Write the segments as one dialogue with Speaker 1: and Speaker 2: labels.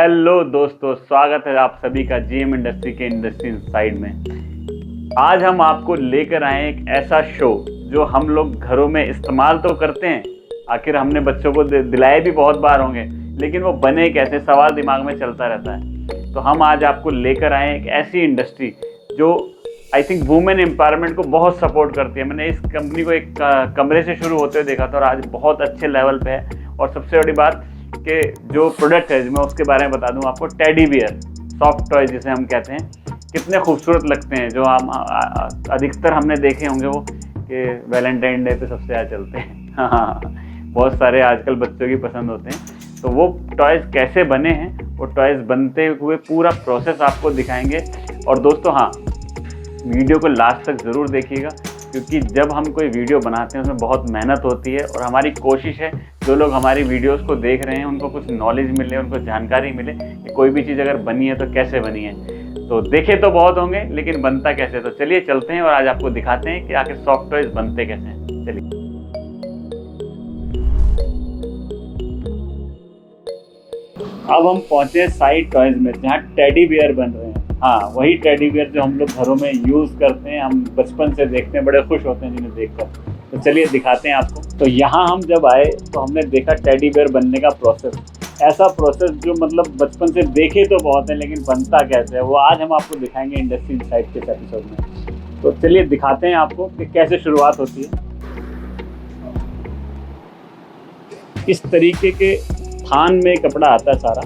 Speaker 1: Hello दोस्तों, स्वागत है आप सभी का जीएम इंडस्ट्री के इंडस्ट्री इनसाइड में। आज हम आपको लेकर आए एक ऐसा शो जो हम लोग घरों में इस्तेमाल तो करते हैं, आखिर हमने बच्चों को दिलाए भी बहुत बार होंगे, लेकिन वो बने कैसे सवाल दिमाग में चलता रहता है। तो हम आज आपको लेकर आए एक ऐसी इंडस्ट्री जो आई थिंक वुमेन एम्पावरमेंट को बहुत सपोर्ट करती है। मैंने इस कंपनी को एक कमरे से शुरू होते हुए देखा था और आज बहुत अच्छे लेवल पे है। और सबसे बड़ी बात कि जो प्रोडक्ट है मैं उसके बारे में बता दूं आपको। टेडी बियर सॉफ्ट टॉय जिसे हम कहते हैं, कितने खूबसूरत लगते हैं। जो हम अधिकतर हमने देखे होंगे वो कि वैलेंटाइन डे पे सबसे ज़्यादा चलते हैं। हाँ, बहुत सारे आजकल बच्चों की पसंद होते हैं। तो वो टॉयज़ कैसे बने हैं, वो टॉयज़ बनते हुए पूरा प्रोसेस आपको दिखाएंगे। और दोस्तों हाँ, वीडियो को लास्ट तक ज़रूर देखिएगा, क्योंकि जब हम कोई वीडियो बनाते हैं उसमें बहुत मेहनत होती है और हमारी कोशिश है जो लोग हमारी वीडियोस को देख रहे हैं उनको कुछ नॉलेज मिले, उनको जानकारी मिले कि कोई भी चीज़ अगर बनी है तो कैसे बनी है। तो देखे तो बहुत होंगे, लेकिन बनता कैसे। तो चलिए चलते हैं और आज आपको दिखाते हैं कि आखिर सॉफ्ट टॉयज बनते कैसे हैं। चलिए। अब हम पहुँचे साइड टॉयज में, जहाँ टेडी बियर बन रहे हैं। हाँ, वही टेडी बियर जो हम लोग घरों में यूज़ करते हैं, हम बचपन से देखते हैं, बड़े खुश होते हैं जिन्हें देखकर। तो चलिए दिखाते हैं आपको। तो यहाँ हम जब आए तो हमने देखा टेडी बियर बनने का प्रोसेस। ऐसा प्रोसेस जो मतलब बचपन से देखे तो बहुत है, लेकिन बनता कैसे है वो आज हम आपको दिखाएंगे इंडस्ट्री इनसाइड के एपिसोड में। तो चलिए दिखाते हैं आपको कि कैसे शुरुआत होती है। इस तरीके के थान में कपड़ा आता है सारा,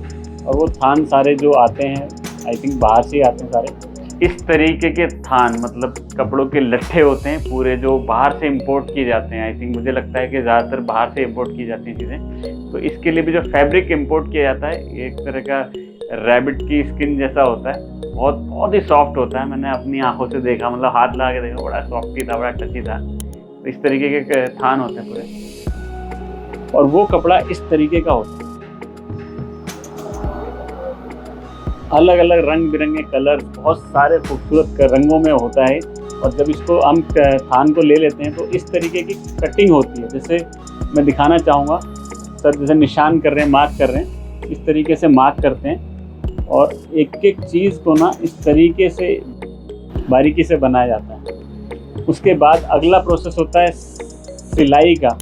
Speaker 1: और वो थान सारे जो आते हैं आई थिंक बाहर से ही आते हैं सारे। इस तरीके के थान मतलब कपड़ों के लट्ठे होते हैं पूरे, जो बाहर से इंपोर्ट किए जाते हैं। आई थिंक मुझे लगता है कि ज़्यादातर बाहर से इंपोर्ट की जाती हैं चीज़ें। तो इसके लिए भी जो फैब्रिक इंपोर्ट किया जाता है, एक तरह का रैबिट की स्किन जैसा होता है, बहुत ही सॉफ्ट होता है। मैंने अपनी आंखों से देखा, मतलब हाथ लगा के देखा, बड़ा सॉफ्टी था, बड़ा टची था। तो इस तरीके के थान होते हैं पूरे, और वो कपड़ा इस तरीके का होता है। अलग अलग रंग बिरंगे कलर, बहुत सारे खूबसूरत रंगों में होता है। और जब इसको हम थान को ले लेते हैं तो इस तरीके की कटिंग होती है। जैसे मैं दिखाना चाहूँगा सर, जैसे निशान कर रहे हैं, मार्क कर रहे हैं, इस तरीके से मार्क करते हैं और एक एक चीज़ को ना इस तरीके से बारीकी से बनाया जाता है। उसके बाद अगला प्रोसेस होता है सिलाई का।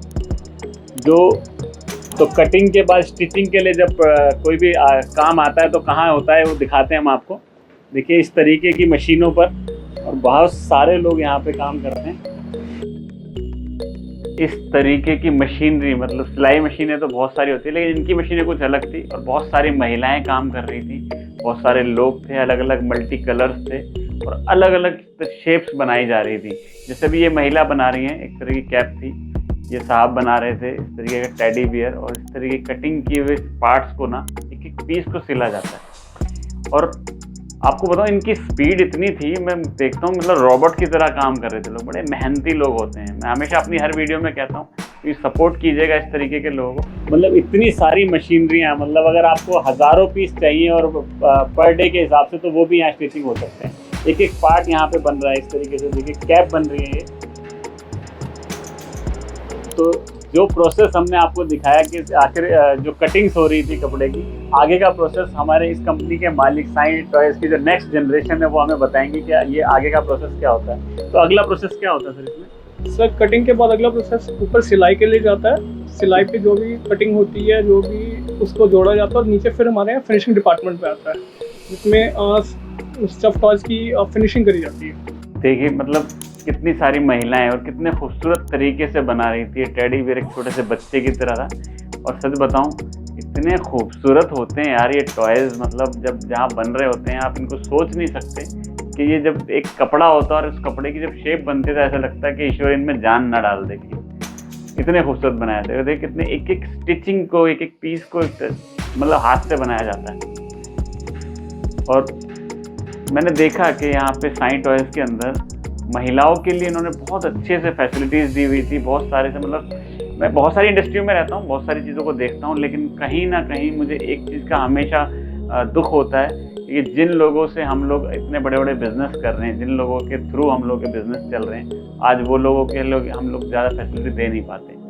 Speaker 1: तो कटिंग के बाद स्टिचिंग के लिए जब कोई भी काम आता है तो कहाँ होता है वो दिखाते हैं हम आपको। देखिए इस तरीके की मशीनों पर, और बहुत सारे लोग यहाँ पे काम करते हैं। इस तरीके की मशीनरी, मतलब सिलाई मशीनें तो बहुत सारी होती है, लेकिन इनकी मशीनें कुछ अलग थी और बहुत सारी महिलाएं काम कर रही थी। बहुत सारे लोग थे, अलग अलग मल्टी कलर्स थे और अलग अलग शेप्स बनाई जा रही थी। जैसे भी ये महिला बना रही हैं, एक तरह की कैप थी, ये साहब बना रहे थे इस तरीके का टेडी बियर। और इस तरीके कटिंग किए हुए पार्ट्स को ना एक एक पीस को सिला जाता है। और आपको बताऊं, इनकी स्पीड इतनी थी, मैं देखता हूँ मतलब रोबोट की तरह काम कर रहे थे लोग। बड़े मेहनती लोग होते हैं। मैं हमेशा अपनी हर वीडियो में कहता हूँ कि सपोर्ट कीजिएगा इस तरीके के लोगों को। मतलब इतनी सारी मशीनरियाँ, मतलब अगर आपको हज़ारों पीस चाहिए और पर डे के हिसाब से, तो वो भी यहाँ स्टिचिंग हो सकते हैं। एक एक पार्ट यहाँ पे बन रहा है इस तरीके से। देखिए कैप बन रही है ये। तो जो प्रोसेस हमने आपको दिखाया कि आखिर जो कटिंग्स हो रही थी कपड़े की, आगे का प्रोसेस हमारे इस कंपनी के मालिक साइड टॉयज की जो नेक्स्ट जनरेशन है वो हमें बताएंगे कि ये आगे का प्रोसेस क्या होता है। तो अगला प्रोसेस क्या होता है सर इसमें?
Speaker 2: सर कटिंग के बाद अगला प्रोसेस ऊपर सिलाई के लिए जाता है। सिलाई पे जो भी कटिंग होती है, जो भी उसको जोड़ा जाता है, और नीचे फिर हमारे यहाँ फिनिशिंग डिपार्टमेंट पे आता है, जिसमें स्टफ टॉयज की फिनिशिंग करी जाती है।
Speaker 1: देखिए मतलब कितनी सारी महिलाएं और कितने खूबसूरत तरीके से बना रही थी। टेडी बियर एक छोटे से बच्चे की तरह था, और सच बताऊं इतने खूबसूरत होते हैं यार ये टॉयज़। मतलब जब जहाँ बन रहे होते हैं आप इनको सोच नहीं सकते कि ये जब एक कपड़ा होता है और उस कपड़े की जब शेप बनती है तो ऐसा लगता है कि ईश्वर इनमें जान ना डाल देगी। इतने खूबसूरत बनाया जाते हैं। देखिए कितने एक एक स्टिचिंग को, एक एक पीस को मतलब हाथ से बनाया जाता है। और मैंने देखा कि यहाँ पे साइड टॉयज़ के अंदर महिलाओं के लिए इन्होंने बहुत अच्छे से फैसिलिटीज़ दी हुई थी। बहुत सारे से, मतलब मैं बहुत सारी इंडस्ट्रियों में रहता हूँ, बहुत सारी चीज़ों को देखता हूँ, लेकिन कहीं ना कहीं मुझे एक चीज़ का हमेशा दुख होता है कि जिन लोगों से हम लोग इतने बड़े बड़े बिजनेस कर रहे हैं, जिन लोगों के थ्रू हम लोग के बिजनेस चल रहे हैं, आज वो लोगों के हम लोग ज़्यादा फैसिलिटी दे नहीं पाते।